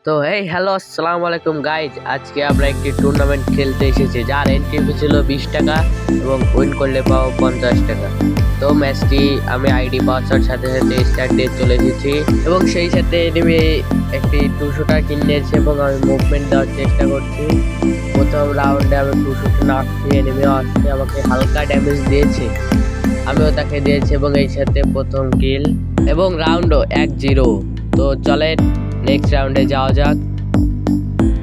তো হ্যালো আসসালামু আলাইকুম গাইজ, আজকে আমরা একটি টুর্নামেন্ট খেলতে এসেছি যার এন্ট্রি ফি ছিল 20 টাকা এবং উইন করলে পাবো 50 টাকা। তো ম্যাচটি আমি আইডি পাওয়ার সাথে সাথে স্টার্ট দিয়ে চলে এসেছি এবং সেই সাথে এনিমি একটি 200 টাকা কিনেছে এবং আমি মুভমেন্ট দেওয়ার চেষ্টা করছি। প্রথম রাউন্ডে আমি 200 না খেয়ে এনিমি আসতে আমাকে হালকা ড্যামেজ দিয়েছে, আমিও তাকে দিয়েছি এবং এই সাথে প্রথম কিল এবং রাউন্ডও 1-0। তো চলেন নেক্সট রাউন্ডে যাওয়া যাক।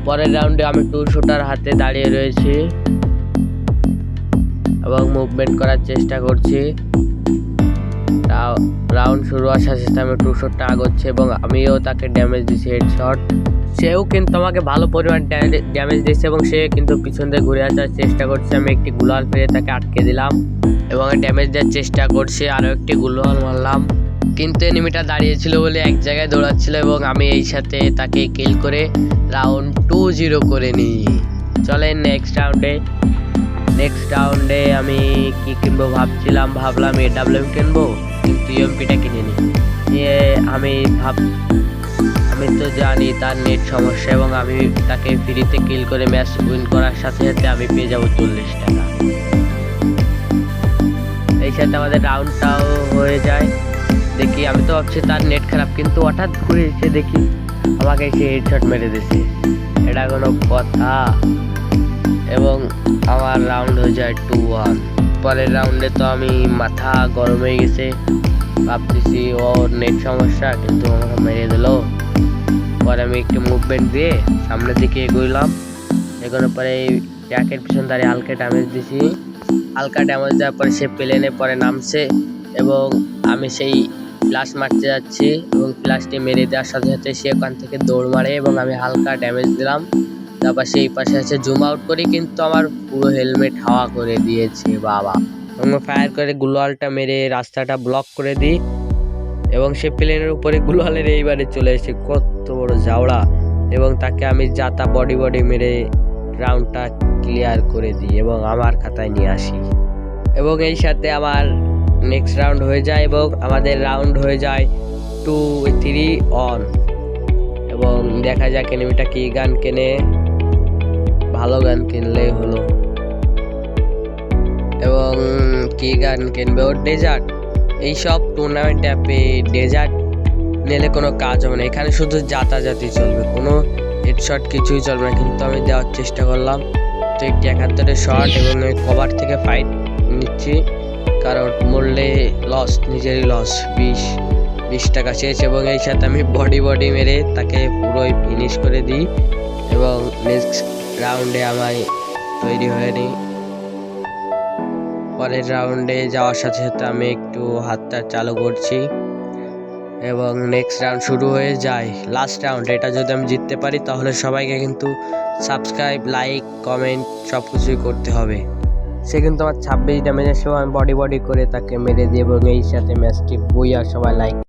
পরের রাউন্ডে আমি 200টার হাতে দাঁড়িয়ে রয়েছি এবং মুভমেন্ট করার চেষ্টা করছি। রাউন্ড শুরু হওয়ার সাথে সাথে আমি 200টা আগাচ্ছি এবং আমিও তাকে ড্যামেজ দিচ্ছি হেডশট। সেও কিন্তু আমাকে ভালো পরিমাণ ড্যামেজ দিচ্ছে এবং সে কিন্তু পিছন দিয়ে ঘুরে আসার চেষ্টা করছে। আমি একটি গুলাল ফেলে তাকে আটকে দিলাম এবং ড্যামেজ দেওয়ার চেষ্টা করছি, আরও একটি গুলাল মারলাম কিন্তু এনিমিটা দাঁড়িয়েছিল বলে এক জায়গায় দৌড়াচ্ছিল এবং আমি এই সাথে তাকে কিল করে রাউন্ড 2-0 করে নিই। চলেন নেক্সট রাউন্ডে আমি কি কিনবো ভাবলাম AWM কিনবো, কিন্তু ইএমপিটা কিনে নিই। আমি তো জানি তার নেট সমস্যা এবং আমি তাকে ফ্রিতে কিল করে ম্যাচ উইন করার সাথে সাথে আমি পেয়ে যাবো 40 টাকা। এই সাথে আমাদের রাউন্ডটাও হয়ে যায়। দেখি আমি তো ভাবছি তার নেট খারাপ, কিন্তু হঠাৎ ঘুরে এসে দেখি আমাকে এসে হেডশট মেরে দিয়েছে, এটা কোনো কথা? এবং আমার রাউন্ড হয়ে যায় 2-1। পরের রাউন্ডে তো আমি মাথা গরম হয়ে গেছে, ভাবতেছি ওর নেট সমস্যা, কিন্তু আমাকে মেরে দিল। পরে আমি একটু মুভমেন্ট দিয়ে সামনের দিকে এগোলাম, এগোনোর পরে ট্র্যাকের পিছন দাঁড়িয়ে হালকা ড্যামেজ দিছি। হালকা ড্যামেজ দেওয়ার পরে সে প্লেনে পরে নামছে এবং আমি সেই ফ্লাশ মারতে যাচ্ছি এবং ফ্লাশটি মেরে দেওয়ার সাথে সাথে সে ওখান থেকে দৌড় মারে এবং আমি হালকা ড্যামেজ দিলাম। তারপর সেই পাশে আছে জুম আউট করি, কিন্তু আমার পুরো হেলমেট হাওয়া করে দিয়েছে বাবা। এবং ফায়ার করে গুলালটা মেরে রাস্তাটা ব্লক করে দিই এবং সে প্লেনের উপরে গুলালের এইবারে চলে এসে কত বড় জাওড়া এবং তাকে আমি যাতা বডি মেরে রাউন্ডটা ক্লিয়ার করে দিই এবং আমার খাতায় নিয়ে আসি। এবং এই সাথে আমার নেক্সট রাউন্ড হয়ে যায় এবং আমাদের রাউন্ড হয়ে যায় 2-3 এবং দেখা যাক এনিমিটা কি গান কেনে। ভালো গান কিনলেই হলো। এবং কি গান কিনবে? ওর ডেজার্ট। এইসব টুর্নামেন্ট অ্যাপে ডেজার্ট নিলে কোনো কাজ হবে না, এখানে শুধু জাতাজাতি চলবে, কোনো হেডশট কিছুই চলবে না। কিন্তু আমি দেওয়ার চেষ্টা করলাম, তো একটি 71 শট এবং ওই কভার থেকে ফাইট নিচ্ছি, কারণ মরলে লস, নিজেরই লস। 20 টাকা শেষ এবং এই সাথে আমি বডি মেরে তাকে পুরোই ফিনিশ করে দিই এবং নেক্সট রাউন্ডে আমায় তৈরি হয়ে নিই। পরের রাউন্ডে যাওয়ার সাথে সাথে আমি একটু হাতটা চালু করছি এবং নেক্সট রাউন্ড শুরু হয়ে যায়। লাস্ট রাউন্ড, এটা যদি আমি জিততে পারি তাহলে সবাইকে কিন্তু সাবস্ক্রাইব, লাইক, কমেন্ট সব কিছুই করতে হবে। সে কিন্তু আমার 26 ড্যামেজের সময় আমি বডি করে তাকে মেরে দিই এবং এই সাথে ম্যাচটি বই আর সবাই লাইক